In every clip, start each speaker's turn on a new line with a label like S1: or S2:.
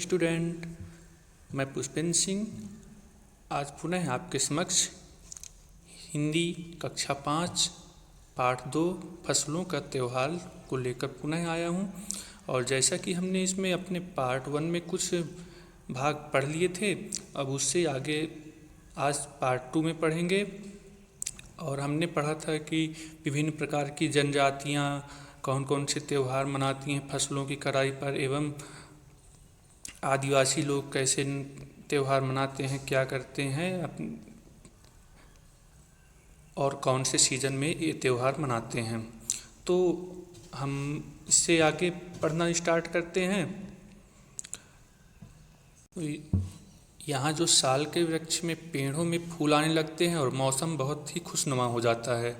S1: Student, मैं पुष्पेंद्र सिंह आज पुनः आपके समक्ष हिंदी कक्षा 5 पाठ 2 फसलों का त्यौहार को लेकर पुनः आया हूं। और जैसा कि हमने इसमें अपने पार्ट 1 में कुछ भाग पढ़ लिए थे, अब उससे आगे आज पार्ट 2 में पढ़ेंगे। और हमने पढ़ा था कि विभिन्न प्रकार की जनजातियां कौन कौन से त्यौहार मनाती हैं फसलों की कटाई पर, एवं आदिवासी लोग कैसे त्यौहार मनाते हैं, क्या करते हैं और कौन से सीजन में ये त्यौहार मनाते हैं। तो हम इससे आगे पढ़ना स्टार्ट करते हैं। यहाँ जो साल के वृक्ष में पेड़ों में फूल आने लगते हैं और मौसम बहुत ही खुशनुमा हो जाता है।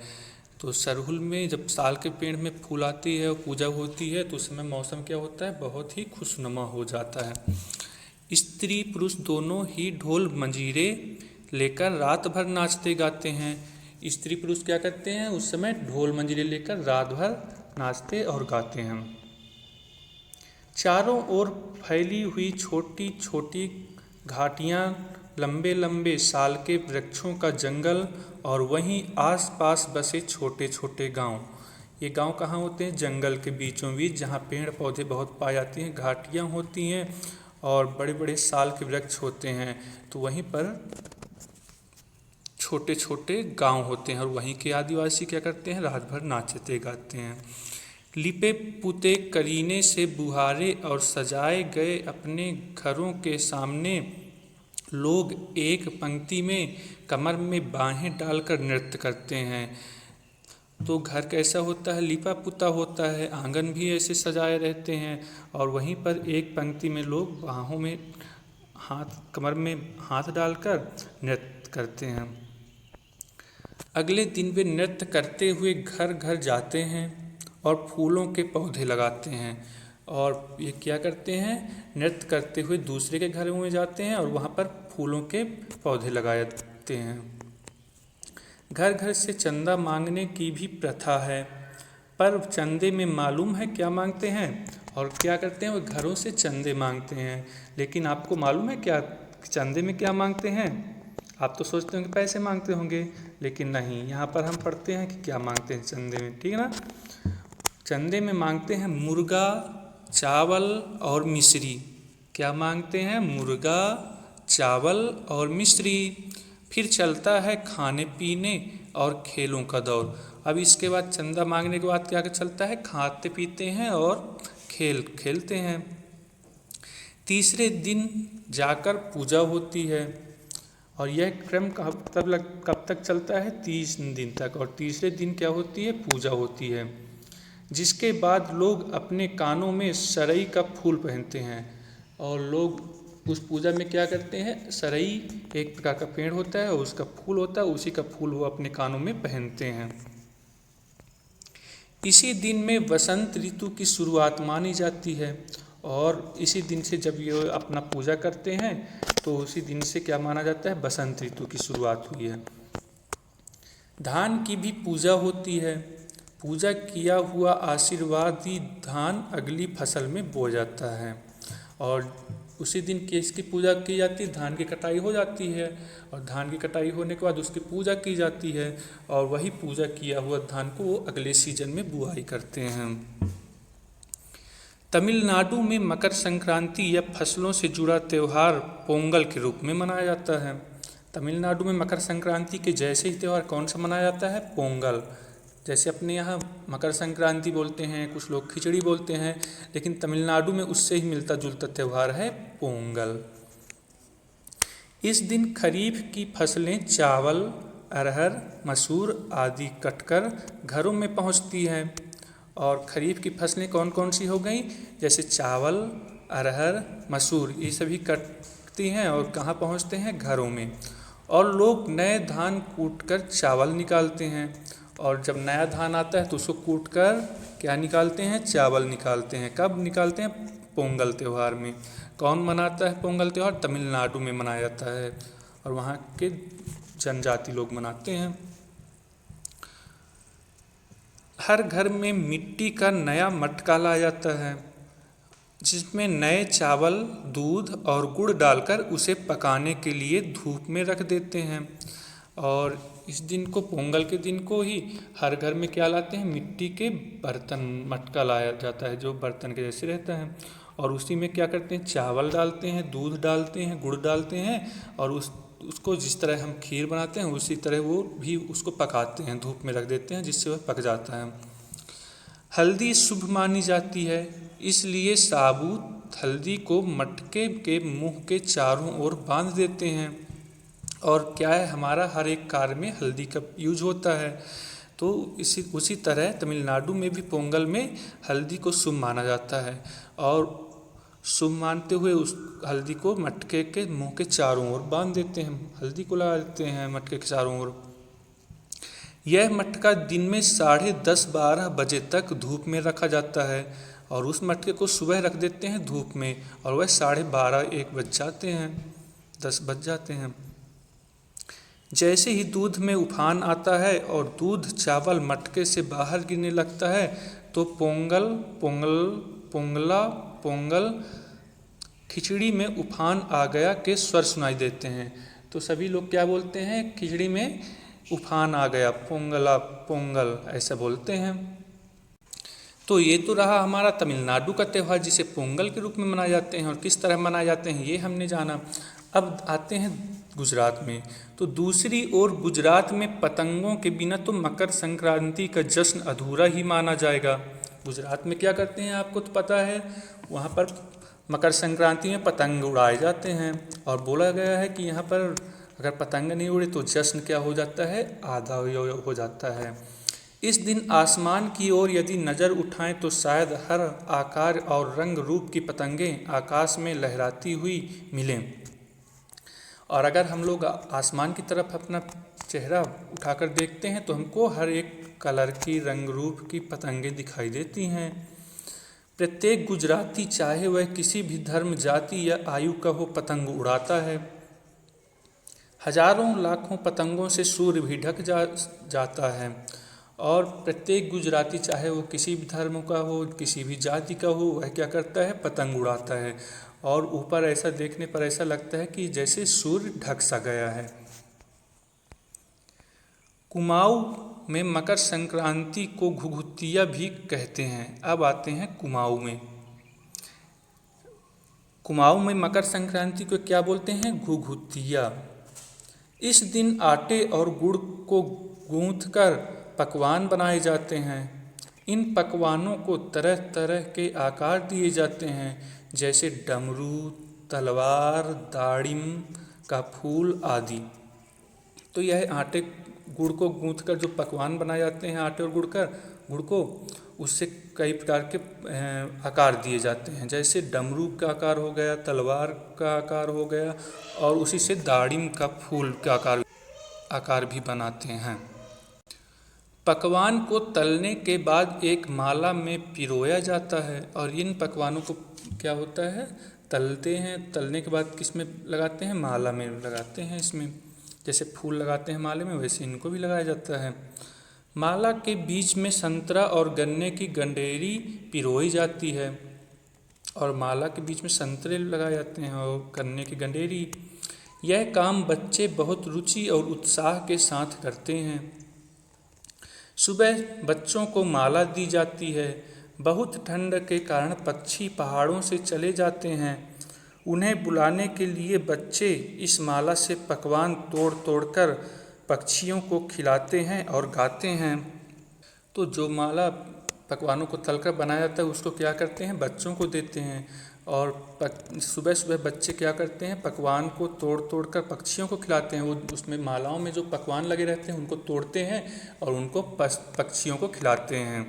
S1: तो सरहुल में जब साल के पेड़ में फूल आती है और पूजा होती है तो उस समय मौसम क्या होता है, बहुत ही खुशनुमा हो जाता है। स्त्री पुरुष दोनों ही ढोल मंजीरे लेकर रात भर नाचते गाते हैं। स्त्री पुरुष क्या करते हैं, उस समय ढोल मंजीरे लेकर रात भर नाचते और गाते हैं। चारों ओर फैली हुई छोटी छोटी घाटियाँ, लंबे लंबे साल के वृक्षों का जंगल और वहीं आसपास बसे छोटे छोटे गांव। ये गांव कहाँ होते हैं, जंगल के बीचों बीच, जहाँ पेड़ पौधे बहुत पाए जाते हैं, घाटियाँ होती हैं और बड़े बड़े साल के वृक्ष होते हैं। तो वहीं पर छोटे छोटे गांव होते हैं और वहीं के आदिवासी क्या करते हैं, रात भर नाचते गाते हैं। लिपे पुते करीने से बुहारे और सजाए गए अपने घरों के सामने लोग एक पंक्ति में कमर में बाहें डालकर नृत्य करते हैं। तो घर कैसा होता है, लिपा पुता होता है, आंगन भी ऐसे सजाए रहते हैं और वहीं पर एक पंक्ति में लोग बाहों में कमर में हाथ डालकर नृत्य करते हैं। अगले दिन वे नृत्य करते हुए घर घर जाते हैं और फूलों के पौधे लगाते हैं। और ये क्या करते हैं, नृत्य करते हुए दूसरे के घरों में जाते हैं और वहाँ पर फूलों के पौधे लगाते हैं। घर घर से चंदा मांगने की भी प्रथा है, पर चंदे में मालूम है क्या मांगते हैं और क्या करते हैं, वो घरों से चंदे मांगते हैं। लेकिन आपको मालूम है क्या चंदे में क्या मांगते हैं? आप तो सोचते होंगे पैसे मांगते होंगे, लेकिन नहीं, यहाँ पर हम पढ़ते हैं कि क्या मांगते हैं चंदे में, ठीक है ना। चंदे में मांगते हैं मुर्गा, चावल और मिश्री। क्या मांगते हैं, मुर्गा, चावल और मिश्री। फिर चलता है खाने पीने और खेलों का दौर। अब इसके बाद चंदा मांगने के बाद क्या चलता है, खाते पीते हैं और खेल खेलते हैं। तीसरे दिन जाकर पूजा होती है और यह क्रम कब तक चलता है, 30 दिन तक। और तीसरे दिन क्या होती है, पूजा होती है, जिसके बाद लोग अपने कानों में सरई का फूल पहनते हैं। और लोग उस पूजा में क्या करते हैं, सरई एक प्रकार का पेड़ होता है और उसका फूल होता है, उसी का फूल वो अपने कानों में पहनते हैं। इसी दिन में वसंत ऋतु की शुरुआत मानी जाती है और इसी दिन से जब ये अपना पूजा करते हैं तो उसी दिन से क्या माना जाता है, बसंत ऋतु की शुरुआत हुई है। धान की भी पूजा होती है। पूजा किया हुआ आशीर्वादी धान अगली फसल में बो जाता है और उसी दिन किसकी पूजा की जाती है, धान की कटाई हो जाती है और धान की कटाई होने के बाद उसकी पूजा की जाती है और वही पूजा किया हुआ धान को वो अगले सीजन में बुआई करते हैं। तमिलनाडु में मकर संक्रांति या फसलों से जुड़ा त्यौहार पोंगल के रूप में मनाया जाता है। तमिलनाडु में मकर संक्रांति के जैसे ही त्यौहार कौन सा मनाया जाता है, पोंगल। जैसे अपने यहाँ मकर संक्रांति बोलते हैं, कुछ लोग खिचड़ी बोलते हैं, लेकिन तमिलनाडु में उससे ही मिलता जुलता त्यौहार है पोंगल। इस दिन खरीफ की फसलें चावल, अरहर, मसूर आदि कटकर घरों में पहुँचती हैं। और खरीफ की फसलें कौन कौन सी हो गई, जैसे चावल, अरहर, मसूर, ये सभी कटती हैं और कहाँ पहुँचते हैं, घरों में। और लोग नए धान कूटकर चावल निकालते हैं और जब नया धान आता है तो उसको कूटकर क्या निकालते हैं, चावल निकालते हैं। कब निकालते हैं, पोंगल त्यौहार में। कौन मनाता है पोंगल त्यौहार, तमिलनाडु में मनाया जाता है और वहाँ के जनजाति लोग मनाते हैं। हर घर में मिट्टी का नया मटका लाया जाता है जिसमें नए चावल, दूध और गुड़ डालकर उसे पकाने के लिए धूप में रख देते हैं। और इस दिन को, पोंगल के दिन को ही हर घर में क्या लाते हैं, मिट्टी के बर्तन, मटका लाया जाता है जो बर्तन के जैसे रहता है। और उसी में क्या करते हैं, चावल डालते हैं, दूध डालते हैं, गुड़ डालते हैं और उसको जिस तरह हम खीर बनाते हैं उसी तरह वो भी उसको पकाते हैं, धूप में रख देते हैं जिससे वह पक जाता है। हल्दी शुभ मानी जाती है, इसलिए साबुत हल्दी को मटके के मुंह के चारों ओर बांध देते हैं। और क्या है, हमारा हर एक कार्य में हल्दी का यूज होता है, तो उसी तरह तमिलनाडु में भी पोंगल में हल्दी को शुभ माना जाता है। और शुभ मानते हुए उस हल्दी को मटके के मुंह के चारों ओर बांध देते हैं, हल्दी को लगा देते हैं मटके के चारों ओर। यह मटका दिन में 10:30-12 बजे तक धूप में रखा जाता है और उस मटके को सुबह रख देते हैं धूप में और वह 12:30-1 बज जाते हैं, 10 बज जाते हैं। जैसे ही दूध में उफान आता है और दूध चावल मटके से बाहर गिरने लगता है तो पोंगल, पोंगल, पोंगला, पोंगल, खिचड़ी में उफान आ गया के स्वर सुनाई देते हैं। तो सभी लोग क्या बोलते हैं, खिचड़ी में उफान आ गया, पोंगला, पोंगल, ऐसा बोलते हैं। तो ये तो रहा हमारा तमिलनाडु का त्यौहार जिसे पोंगल के रूप में मनाए जाते हैं और किस तरह मनाए जाते हैं ये हमने जाना। अब आते हैं गुजरात में। तो दूसरी ओर गुजरात में पतंगों के बिना तो मकर संक्रांति का जश्न अधूरा ही माना जाएगा। गुजरात में क्या करते हैं आपको तो पता है, वहाँ पर मकर संक्रांति में पतंग उड़ाए जाते हैं और बोला गया है कि यहाँ पर अगर पतंग नहीं उड़े तो जश्न क्या हो जाता है, आधा हो जाता है। इस दिन आसमान की ओर यदि नज़र उठाएं तो शायद हर आकार और रंग रूप की पतंगें आकाश में लहराती हुई मिलें। और अगर हम लोग आसमान की तरफ अपना चेहरा उठाकर देखते हैं तो हमको हर एक कलर की, रंग रूप की पतंगें दिखाई देती हैं। प्रत्येक गुजराती चाहे वह किसी भी धर्म, जाति या आयु का हो पतंग उड़ाता है। हजारों लाखों पतंगों से सूर्य भी ढक जाता है और प्रत्येक गुजराती चाहे वो किसी भी धर्म का हो, किसी भी जाति का हो, वह क्या करता है, पतंग उड़ाता है। और ऊपर ऐसा देखने पर ऐसा लगता है कि जैसे सूर्य ढक सा गया है। कुमाऊं में मकर संक्रांति को घुघुतिया भी कहते हैं। अब आते हैं कुमाऊं में। कुमाऊं में मकर संक्रांति को क्या बोलते हैं, घुघुतिया। इस दिन आटे और गुड़ को गूंथकर पकवान बनाए जाते हैं। इन पकवानों को तरह तरह के आकार दिए जाते हैं, जैसे डमरू, तलवार, दाड़िम का फूल आदि। तो यह आटे गुड़ को गूंथकर जो पकवान बनाए जाते हैं आटे और गुड़ को उससे कई प्रकार के आकार दिए जाते हैं, जैसे डमरू का आकार हो गया, तलवार का आकार हो गया और उसी से दाड़िम का फूल का आकार भी बनाते हैं। पकवान को तलने के बाद एक माला में पिरोया जाता है और इन पकवानों को क्या होता है, तलते हैं। तलने के बाद किस में लगाते हैं, माला में लगाते हैं। इसमें जैसे फूल लगाते हैं माले में, वैसे इनको भी लगाया जाता है। माला के बीच में संतरा और गन्ने की गंडेरी पिरोई जाती है और माला के बीच में संतरे लगाए जाते हैं और गन्ने की गंडेरी। यह काम बच्चे बहुत रुचि और उत्साह के साथ करते हैं। सुबह बच्चों को माला दी जाती है। बहुत ठंड के कारण पक्षी पहाड़ों से चले जाते हैं। उन्हें बुलाने के लिए बच्चे इस माला से पकवान तोड़ तोड़कर पक्षियों को खिलाते हैं और गाते हैं। तो जो माला पकवानों को तलकर बनाया जाता है उसको क्या करते हैं, बच्चों को देते हैं। और सुबह सुबह बच्चे क्या करते हैं, पकवान को तोड़ तोड़ कर पक्षियों को खिलाते हैं। वो उसमें मालाओं में जो पकवान लगे रहते हैं उनको तोड़ते हैं और उनको पक्षियों को खिलाते हैं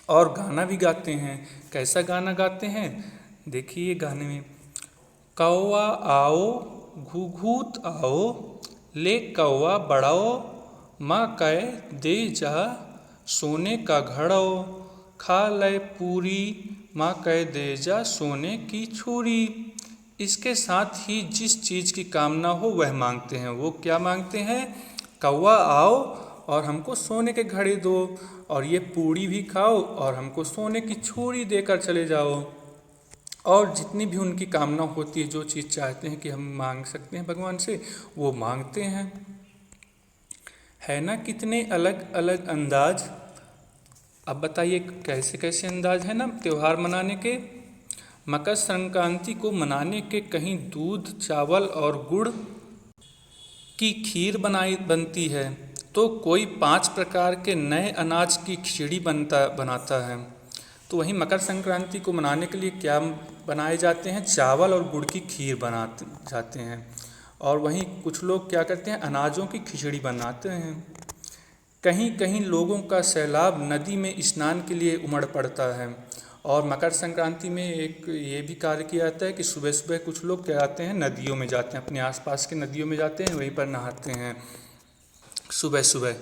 S1: और गाना भी गाते हैं। कैसा गाना गाते हैं, देखिए गाने में, कौवा आओ घुघुत आओ, ले कौवा बढ़ाओ, माँ कह दे जा सोने का घड़ो, खा ले पूरी, माँ कह दे जा सोने की छुरी। इसके साथ ही जिस चीज़ की कामना हो वह मांगते हैं। वो क्या मांगते हैं, कौवा आओ और हमको सोने के घड़े दो, और ये पूड़ी भी खाओ और हमको सोने की छुरी देकर चले जाओ। और जितनी भी उनकी कामना होती है, जो चीज़ चाहते हैं कि हम मांग सकते हैं भगवान से, वो मांगते हैं। है ना कितने अलग अलग अंदाज। अब बताइए कैसे कैसे अंदाज है ना त्यौहार मनाने के। मकर संक्रांति को मनाने के कहीं दूध, चावल और गुड़ की खीर बनती है, तो कोई 5 प्रकार के नए अनाज की खिचड़ी बनाता है। तो वहीं मकर संक्रांति को मनाने के लिए क्या बनाए जाते हैं, चावल और गुड़ की खीर बनाते जाते हैं। और वहीं कुछ लोग क्या करते हैं, अनाजों की खिचड़ी बनाते हैं। कहीं कहीं लोगों का सैलाब नदी में स्नान के लिए उमड़ पड़ता है। और मकर संक्रांति में एक ये भी कार्य किया जाता है कि सुबह सुबह कुछ लोग क्या आते हैं, नदियों में जाते हैं, अपने आसपास के नदियों में जाते हैं, वहीं पर नहाते हैं सुबह सुबह।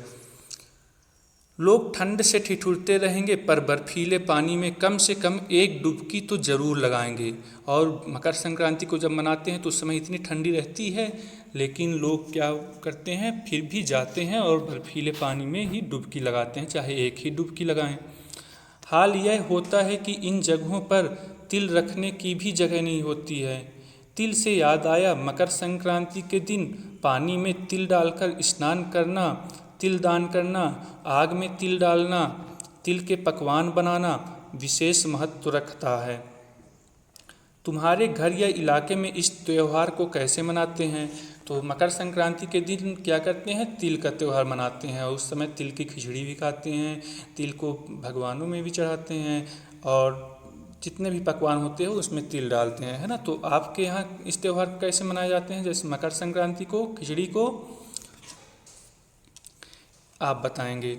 S1: लोग ठंड से ठिठुरते रहेंगे, पर बर्फीले पानी में कम से कम एक डुबकी तो ज़रूर लगाएंगे। और मकर संक्रांति को जब मनाते हैं तो उस समय इतनी ठंडी रहती है, लेकिन लोग क्या करते हैं, फिर भी जाते हैं और बर्फीले पानी में ही डुबकी लगाते हैं, चाहे एक ही डुबकी लगाएं। हाल यह होता है कि इन जगहों पर तिल रखने की भी जगह नहीं होती है। तिल से याद आया, मकर संक्रांति के दिन पानी में तिल डालकर स्नान करना, तिल दान करना, आग में तिल डालना, तिल के पकवान बनाना विशेष महत्व रखता है। तुम्हारे घर या इलाके में इस त्यौहार को कैसे मनाते हैं? तो मकर संक्रांति के दिन क्या करते हैं, तिल का त्यौहार मनाते हैं। उस समय तिल की खिचड़ी भी खाते हैं, तिल को भगवानों में भी चढ़ाते हैं, और जितने भी पकवान होते हैं उसमें तिल डालते हैं, है ना। तो आपके यहाँ इस त्यौहार कैसे मनाए जाते हैं, जैसे मकर संक्रांति को, खिचड़ी को आप बताएंगे।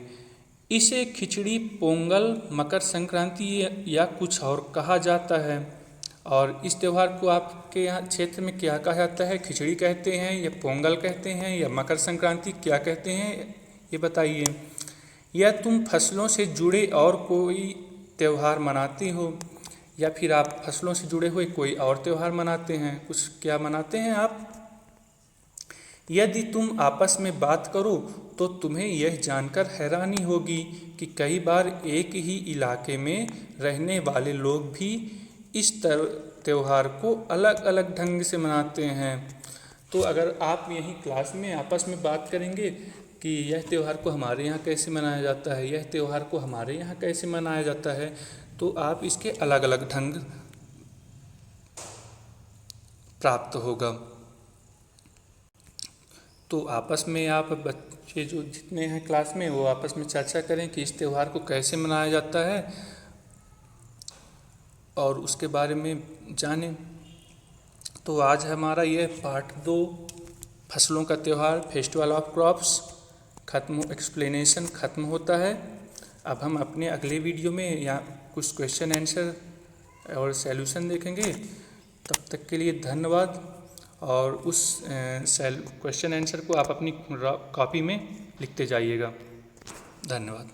S1: इसे खिचड़ी, पोंगल, मकर संक्रांति या कुछ और कहा जाता है। और इस त्यौहार को आपके यहाँ क्षेत्र में क्या कहा जाता है, खिचड़ी कहते हैं या पोंगल कहते हैं या मकर संक्रांति क्या कहते हैं, ये बताइए। या तुम फसलों से जुड़े और कोई त्यौहार मनाते हो, या फिर आप फसलों से जुड़े हुए कोई और त्यौहार मनाते हैं, कुछ क्या मनाते हैं आप। यदि तुम आपस में बात करो तो तुम्हें यह जानकर हैरानी होगी कि कई बार एक ही इलाके में रहने वाले लोग भी इस त्यौहार को अलग अलग ढंग से मनाते हैं। तो अगर आप यहीं क्लास में आपस में बात करेंगे कि यह त्यौहार को हमारे यहाँ कैसे मनाया जाता है, यह त्यौहार को हमारे यहाँ कैसे मनाया जाता है, तो आप इसके अलग अलग ढंग प्राप्त होगा। तो आपस में आप बच्चे जो जितने हैं क्लास में, वो आपस में चर्चा करें कि इस त्यौहार को कैसे मनाया जाता है और उसके बारे में जानें। तो आज हमारा यह पार्ट 2 फसलों का त्यौहार, फेस्टिवल ऑफ क्रॉप्स एक्सप्लेनेशन ख़त्म होता है। अब हम अपने अगले वीडियो में या कुछ क्वेश्चन आंसर और सॉल्यूशन देखेंगे। तब तक के लिए धन्यवाद। और उस क्वेश्चन आंसर को आप अपनी कॉपी में लिखते जाइएगा। धन्यवाद।